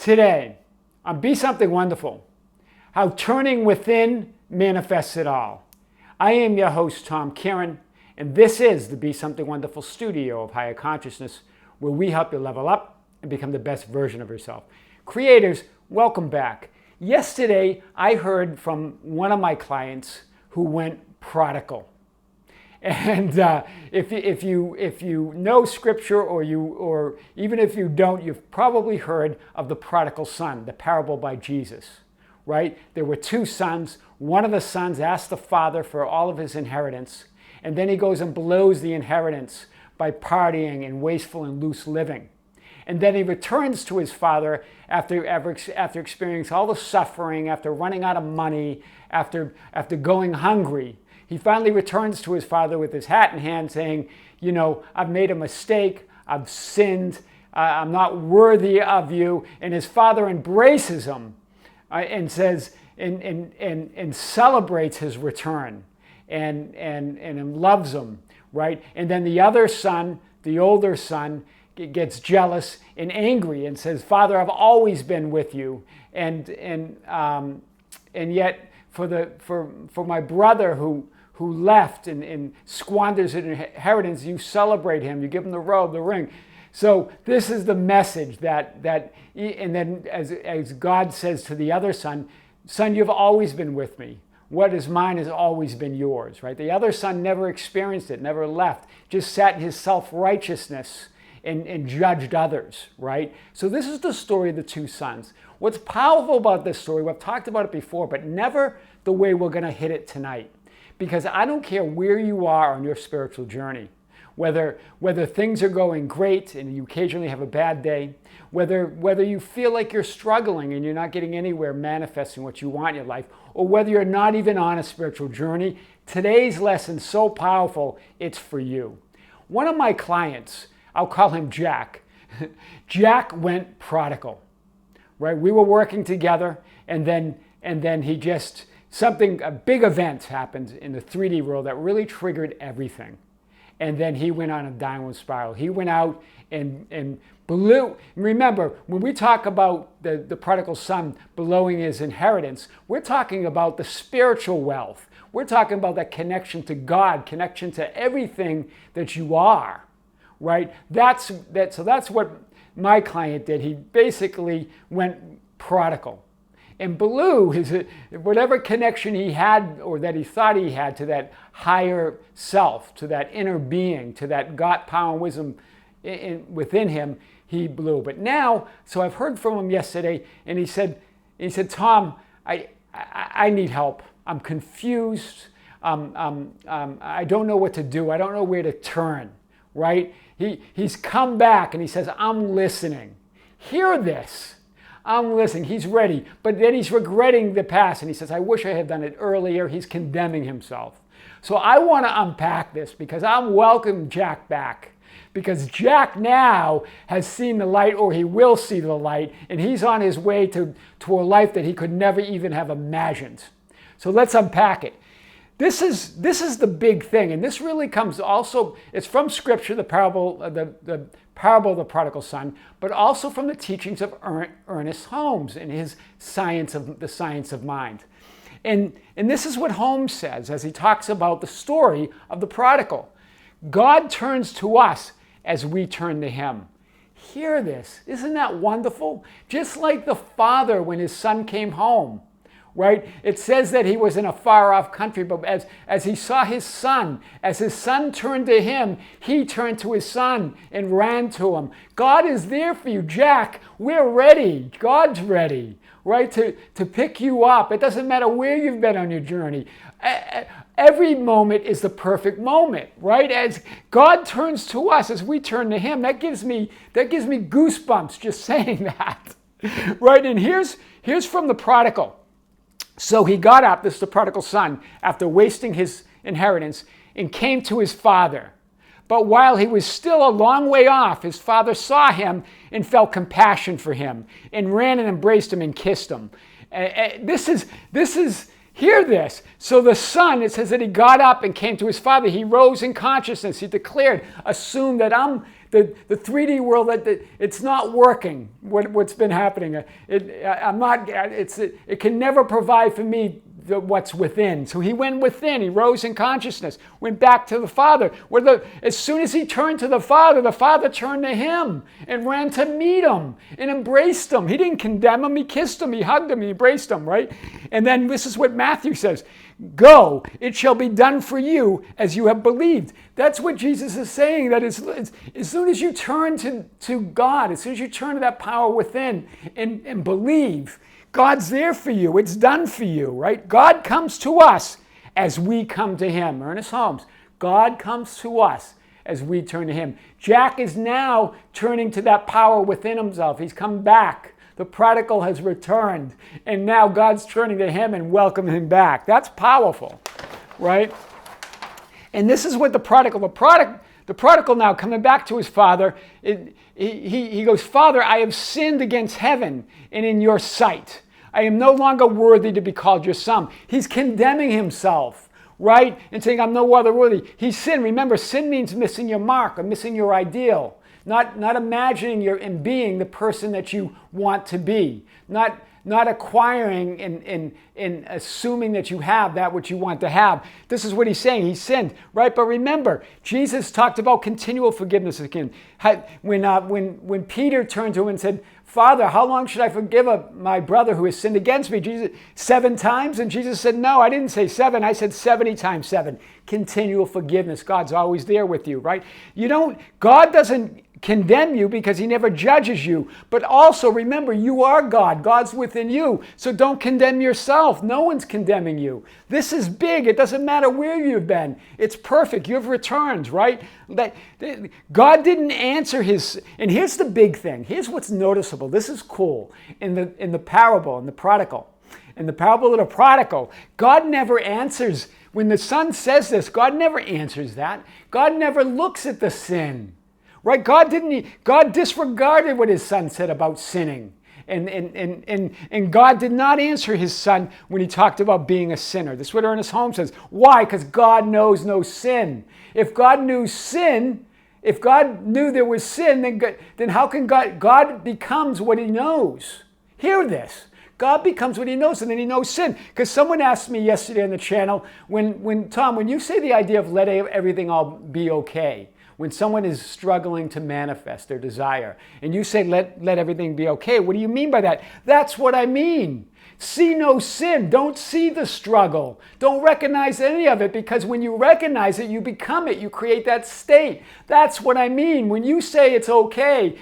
Today, on Be Something Wonderful, how turning within manifests it all. I am your host, Tom Kieran, and this is the Be Something Wonderful studio of higher consciousness, where we help you level up and become the best version of yourself. Creators, welcome back. Yesterday, I heard from one of my clients who went prodigal. And if you know scripture, or even if you don't, you've probably heard of the prodigal son, the parable by Jesus, right? There were two sons. One of the sons asked the father for all of his inheritance, and then he goes and blows the inheritance by partying and wasteful and loose living. And then he returns to his father after experiencing all the suffering, after running out of money, after going hungry. He finally returns to his father with his hat in hand saying, you know, I've made a mistake, I've sinned, I'm not worthy of you. And his father embraces him and says, and celebrates his return and loves him, right? And then the other son, the older son, gets jealous and angry and says, Father, I've always been with you. And yet for my brother who left and squanders his inheritance, you celebrate him, you give him the robe, the ring. So this is the message that and then as God says to the other son, you've always been with me. What is mine has always been yours, right? The other son never experienced it, never left, just sat in his self-righteousness and judged others, right? So this is the story of the two sons. What's powerful about this story, we've talked about it before, but never the way we're going to hit it tonight. Because I don't care where you are on your spiritual journey, whether things are going great and you occasionally have a bad day, whether you feel like you're struggling and you're not getting anywhere manifesting what you want in your life, or whether you're not even on a spiritual journey, today's lesson is so powerful, it's for you. One of my clients, I'll call him Jack. Jack went prodigal, right? We were working together, and then he just, a big event happened in the 3D world that really triggered everything. And then he went on a downward spiral. He went out and blew. Remember, when we talk about the prodigal son blowing his inheritance, we're talking about the spiritual wealth. We're talking about that connection to God, connection to everything that you are, right? So that's what my client did. He basically went prodigal. And blew whatever connection he had or that he thought he had to that higher self, to that inner being, to that God power and wisdom within him, he blew. But now, so I've heard from him yesterday, and he said, Tom, I need help. I'm confused. I don't know what to do. I don't know where to turn, right? He's come back and he says, I'm listening. Hear this. I'm listening. He's ready. But then he's regretting the past. And he says, I wish I had done it earlier. He's condemning himself. So I want to unpack this because I'm welcoming Jack back. Because Jack now has seen the light, or he will see the light. And he's on his way to a life that he could never even have imagined. So let's unpack it. This is the big thing. And this really comes also, it's from Scripture, the parable of the prodigal son, but also from the teachings of Ernest Holmes in his science of mind. And this is what Holmes says as he talks about the story of the prodigal. God turns to us as we turn to him. Hear this. Isn't that wonderful? Just like the father when his son came home, right? It says that he was in a far-off country, but as he saw his son, as his son turned to him, he turned to his son and ran to him. God is there for you, Jack. We're ready. God's ready, right, to pick you up. It doesn't matter where you've been on your journey. Every moment is the perfect moment, right? As God turns to us, as we turn to him, that gives me goosebumps just saying that, right? And here's from the prodigal. So he got up, this is the prodigal son, after wasting his inheritance, and came to his father. But while he was still a long way off, his father saw him and felt compassion for him, and ran and embraced him and kissed him. This is, hear this. So the son, it says that he got up and came to his father. He rose in consciousness. He declared, assumed that the 3D world, it's not working, what's been happening. It can never provide for me what's within. So he went within. He rose in consciousness, went back to the Father. As soon as he turned to the Father turned to him and ran to meet him and embraced him. He didn't condemn him. He kissed him. He hugged him. He embraced him, right? And then this is what Matthew says. Go, it shall be done for you as you have believed. That's what Jesus is saying, that as soon as you turn to God, as soon as you turn to that power within and believe, God's there for you. It's done for you, right? God comes to us as we come to him. Ernest Holmes, God comes to us as we turn to him. Jack is now turning to that power within himself. He's come back. The prodigal has returned, and now God's turning to him and welcoming him back. That's powerful, right? And this is what the prodigal now coming back to his father, he goes, Father, I have sinned against heaven and in your sight. I am no longer worthy to be called your son. He's condemning himself, right? And saying, I'm no longer worthy. He's sinned. Remember, sin means missing your mark or missing your ideal. Not imagining and being the person that you want to be. Not acquiring and assuming that you have that which you want to have. This is what he's saying. He sinned, right? But remember, Jesus talked about continual forgiveness again. When Peter turned to him and said, Father, how long should I forgive my brother who has sinned against me? Jesus, 7 times? And Jesus said, no, I didn't say 7. I said 70 times 7. Continual forgiveness. God's always there with you, right? God doesn't condemn you because he never judges you. But also remember, you are God. God's within you. So don't condemn yourself. No one's condemning you. This is big. It doesn't matter where you've been. It's perfect. You've returned, right? God didn't answer his... And here's the big thing. Here's what's noticeable. This is cool. In the parable, in the prodigal. In the parable of the prodigal, God never answers. When the son says this, God never answers that. God never looks at the sin. Right? God disregarded what his son said about sinning. And God did not answer his son when he talked about being a sinner. This is what Ernest Holmes says. Why? Because God knows no sin. If God knew sin, if God knew there was sin, then how can God becomes what he knows? Hear this. God becomes what he knows, and then he knows sin. Because someone asked me yesterday on the channel, Tom, when you say the idea of let everything all be okay, when someone is struggling to manifest their desire, and you say, let everything be okay, what do you mean by that? That's what I mean. See no sin. Don't see the struggle. Don't recognize any of it, because when you recognize it, you become it. You create that state. That's what I mean. When you say it's okay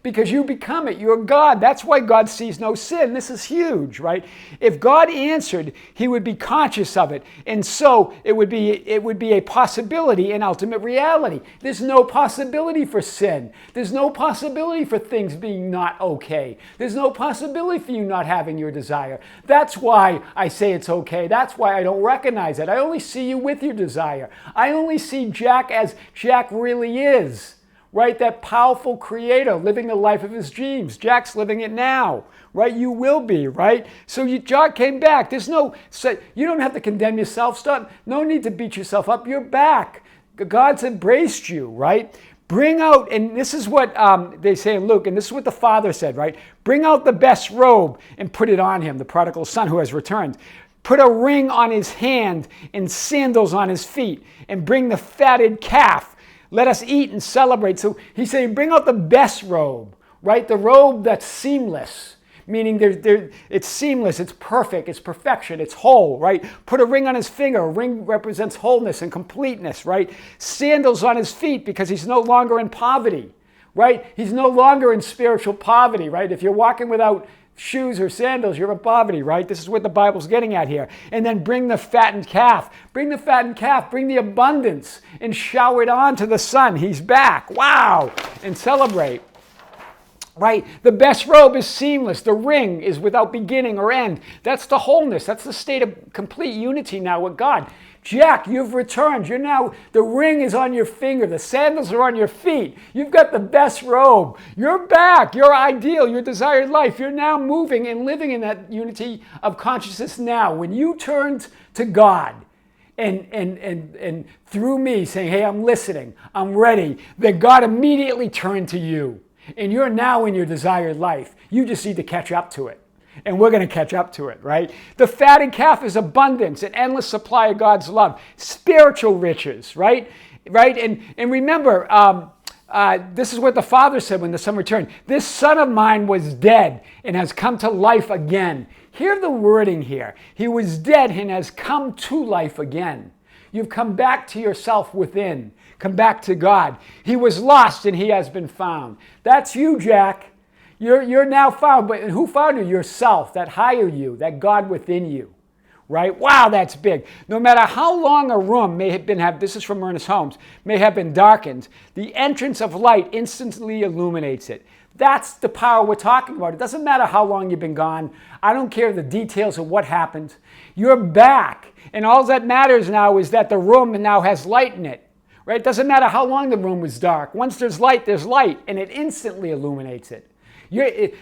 because you become it. You're God. That's why God sees no sin. This is huge, right? If God answered, he would be conscious of it. And so it would be a possibility in ultimate reality. There's no possibility for sin. There's no possibility for things being not okay. There's no possibility for you not having your desire. That's why I say it's okay. That's why I don't recognize it. I only see you with your desire. I only see Jack as Jack really is, right? That powerful creator living the life of his dreams. Jack's living it now, right? You will be, right? So Jack came back. You don't have to condemn yourself. No need to beat yourself up. You're back. God's embraced you, right? Bring out, and this is what they say in Luke, and this is what the father said, right? Bring out the best robe and put it on him, the prodigal son who has returned. Put a ring on his hand and sandals on his feet, and bring the fatted calf. Let us eat and celebrate. So he's saying, bring out the best robe, right? The robe that's seamless, meaning it's seamless, it's perfect, it's perfection, it's whole, right? Put a ring on his finger. A ring represents wholeness and completeness, right? Sandals on his feet because he's no longer in poverty, right? He's no longer in spiritual poverty, right? If you're walking without shoes or sandals, you're in poverty, right? This is what the Bible's getting at here. And then bring the fattened calf. Bring the fattened calf. Bring the abundance and shower it on to the son. He's back. Wow. And celebrate. Right? The best robe is seamless. The ring is without beginning or end. That's the wholeness. That's the state of complete unity now with God. Jack, you've returned. The ring is on your finger. The sandals are on your feet. You've got the best robe. You're back. Your ideal, your desired life. You're now moving and living in that unity of consciousness now. When you turned to God and through me saying, hey, I'm listening, I'm ready, that God immediately turned to you. And you're now in your desired life. You just need to catch up to it. And we're going to catch up to it, right? The fatted calf is abundance, an endless supply of God's love, spiritual riches, right? And remember, this is what the Father said when the Son returned. This son of mine was dead and has come to life again. Hear the wording here. He was dead and has come to life again. You've come back to yourself within. Come back to God. He was lost and he has been found. That's you, Jack. You're now found. But who found you? Yourself, that higher you, that God within you. Right? Wow, that's big. No matter how long a room may have been, this is from Ernest Holmes, may have been darkened, the entrance of light instantly illuminates it. That's the power we're talking about. It doesn't matter how long you've been gone. I don't care the details of what happened. You're back. And all that matters now is that the room now has light in it. Right? It doesn't matter how long the room was dark. Once there's light, and it instantly illuminates it.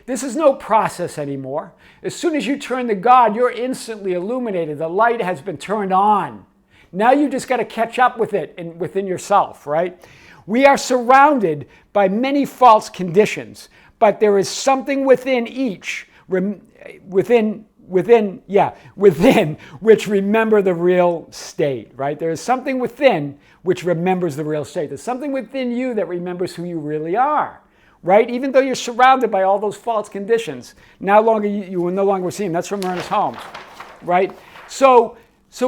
This is no process anymore. As soon as you turn to God, you're instantly illuminated. The light has been turned on. Now you just got to catch up with it within yourself, right? We are surrounded by many false conditions, but there is something within each, within which remember the real state, right? There is something within which remembers the real state. There's something within you that remembers who you really are. Right? Even though you're surrounded by all those false conditions, you will no longer see them. That's from Ernest Holmes, right? So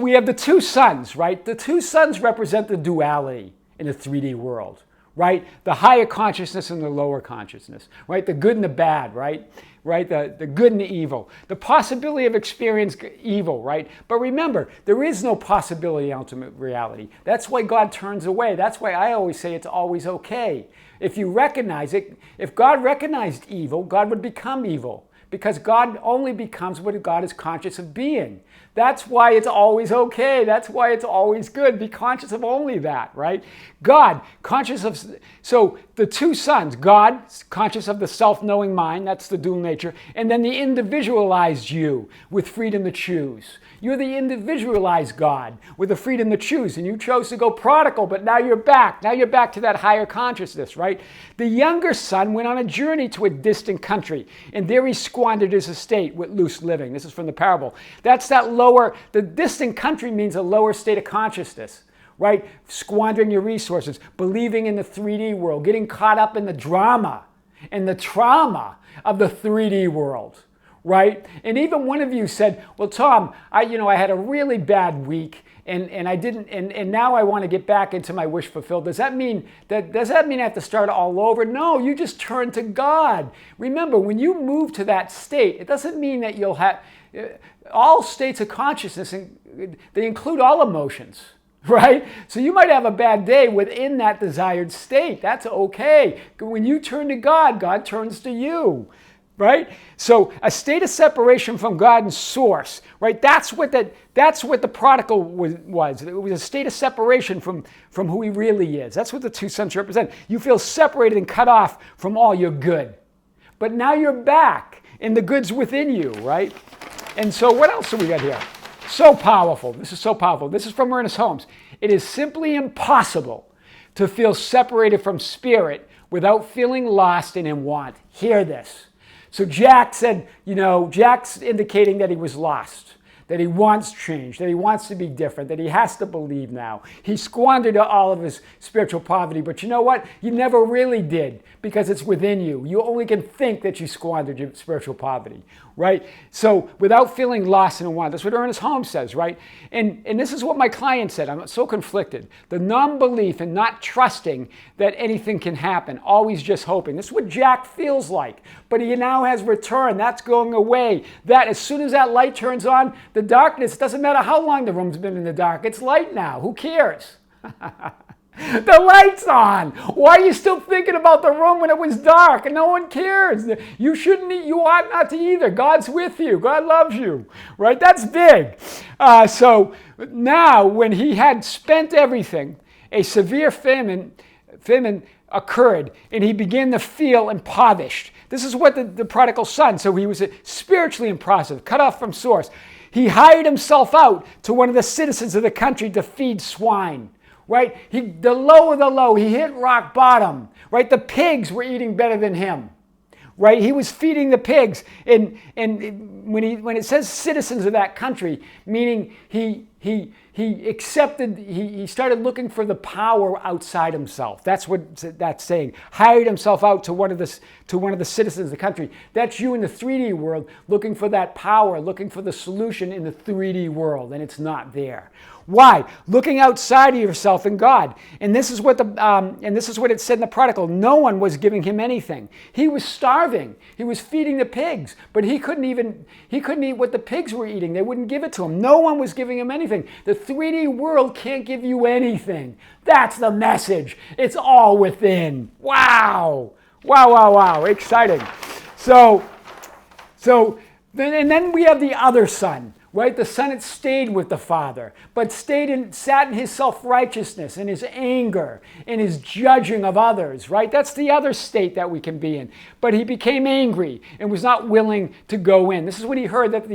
we have the two sons, right? The two sons represent the duality in a 3D world, right? The higher consciousness and the lower consciousness, right? The good and the bad, right? The good and the evil. The possibility of experiencing evil, right? But remember, there is no possibility of ultimate reality. That's why God turns away. That's why I always say it's always okay. If you recognize it, if God recognized evil, God would become evil. Because God only becomes what God is conscious of being. That's why it's always okay. That's why it's always good. Be conscious of only that, right? God, conscious of, so the two sons, God, conscious of the self-knowing mind, that's the dual nature, and then the individualized you with freedom to choose. You're the individualized God with the freedom to choose, and you chose to go prodigal, but now you're back. Now you're back to that higher consciousness, right? The younger son went on a journey to a distant country, and there he squandered his estate with loose living. This is from the parable. That's that lower, the distant country means a lower state of consciousness, right? Squandering your resources, believing in the 3D world, getting caught up in the drama and the trauma of the 3D world. Right? And even one of you said, well, Tom, I had a really bad week and I didn't, and now I want to get back into my wish fulfilled. Does that mean I have to start all over? No, you just turn to God. Remember, when you move to that state, it doesn't mean that you'll have, all states of consciousness, they include all emotions. Right? So you might have a bad day within that desired state. That's okay. When you turn to God, God turns to you. Right? So a state of separation from God and source, right? That's what the prodigal was. It was a state of separation from who he really is. That's what the two sons represent. You feel separated and cut off from all your good. But now you're back and the good's within you, right? And so what else do we got here? So powerful. This is so powerful. This is from Ernest Holmes. It is simply impossible to feel separated from spirit without feeling lost and in want. Hear this. So Jack said, Jack's indicating that he was lost, that he wants change, that he wants to be different, that he has to believe now. He squandered all of his spiritual poverty, but you know what? You never really did because it's within you. You only can think that you squandered your spiritual poverty, right? So without feeling lost and in want, that's what Ernest Holmes says, right? And this is what my client said. I'm so conflicted. The non-belief and not trusting that anything can happen, always just hoping. This is what Jack feels like, but he now has returned. That's going away. That as soon as that light turns on, the darkness, it doesn't matter how long the room's been in the dark. It's light now. Who cares? The light's on. Why are you still thinking about the room when it was dark? And no one cares. You ought not to either. God's with you. God loves you. Right? That's big. So now when he had spent everything, a severe famine occurred and he began to feel impoverished. This is what the prodigal son, so he was spiritually impoverished, cut off from source. He hired himself out to one of the citizens of the country to feed swine. Right? The low of the low, he hit rock bottom. Right? The pigs were eating better than him. Right? He was feeding the pigs. And when it says citizens of that country, meaning he accepted, he started looking for the power outside himself. That's what that's saying. Hired himself out to one of the citizens of the country. That's you in the 3D world looking for that power, looking for the solution in the 3D world, and it's not there. Why? Looking outside of yourself and God. And this is what it said in the prodigal. No one was giving him anything. He was starving. He was feeding the pigs, but he couldn't eat what the pigs were eating. They wouldn't give it to him. No one was giving him anything. The 3D world can't give you anything. That's the message. It's all within. Wow. Wow, wow, wow. Exciting. So then we have the other son. Right? The son had stayed with the father, but sat in his self-righteousness, in his anger, in his judging of others, right? That's the other state that we can be in. But he became angry and was not willing to go in. This is when he heard that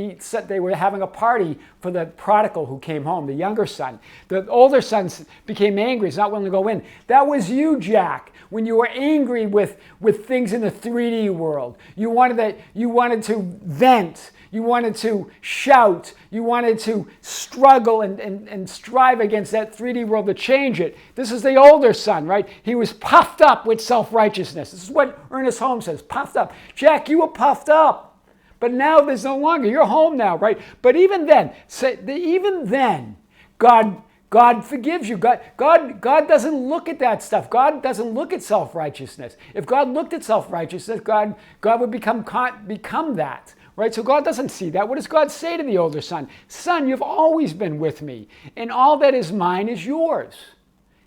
they were having a party for the prodigal who came home, the younger son. The older son became angry, he's not willing to go in. That was you, Jack, when you were angry with things in the 3D world. You wanted to vent. You wanted to shout. You wanted to struggle and strive against that 3D world to change it. This is the older son, right? He was puffed up with self-righteousness. This is what Ernest Holmes says, puffed up. Jack, you were puffed up. But now there's no longer. You're home now, right? But even then, God forgives you. God doesn't look at that stuff. God doesn't look at self-righteousness. If God looked at self-righteousness, God would become that. Right? So God doesn't see that. What does God say to the older son? Son, you've always been with me, and all that is mine is yours.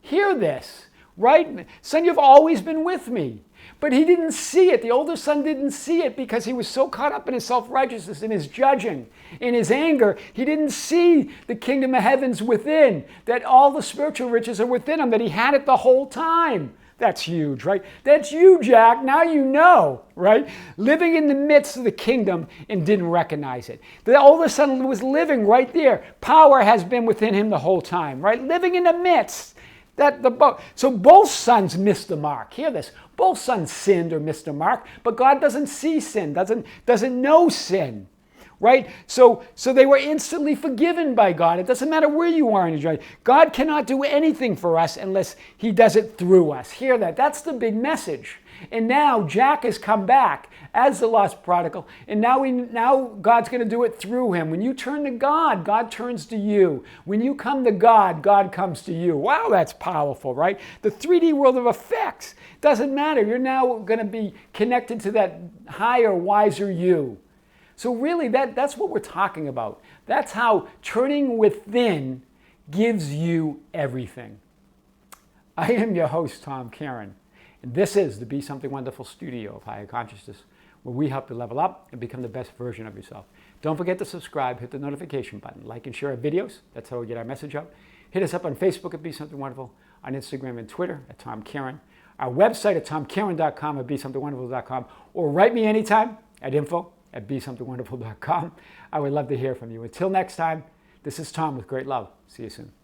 Hear this, right? Son, you've always been with me. But he didn't see it. The older son didn't see it because he was so caught up in his self-righteousness, in his judging, in his anger. He didn't see the kingdom of heavens within, that all the spiritual riches are within him, that he had it the whole time. That's huge, right? That's you, Jack. Now you know, right? Living in the midst of the kingdom and didn't recognize it. The older son was living right there. Power has been within him the whole time, right? Living in the midst. So both sons missed the mark. Hear this. Both sons sinned or missed the mark, but God doesn't see sin, doesn't know sin. Right? So they were instantly forgiven by God. It doesn't matter where you are in your journey. God cannot do anything for us unless he does it through us. Hear that. That's the big message. And now Jack has come back as the lost prodigal. And now God's going to do it through him. When you turn to God, God turns to you. When you come to God, God comes to you. Wow, that's powerful, right? The 3D world of effects. Doesn't matter. You're now going to be connected to that higher, wiser you. So really, that's what we're talking about. That's how turning within gives you everything. I am your host, Tom Caron, and this is the Be Something Wonderful studio of Higher Consciousness, where we help you level up and become the best version of yourself. Don't forget to subscribe, hit the notification button, like and share our videos. That's how we get our message out. Hit us up on Facebook at Be Something Wonderful, on Instagram and Twitter at Tom Caron, our website at tomcaron.com, at BeSomethingWonderful.com, or write me anytime at info@BeSomethingWonderful.com. I would love to hear from you. Until next time, this is Tom with great love. See you soon.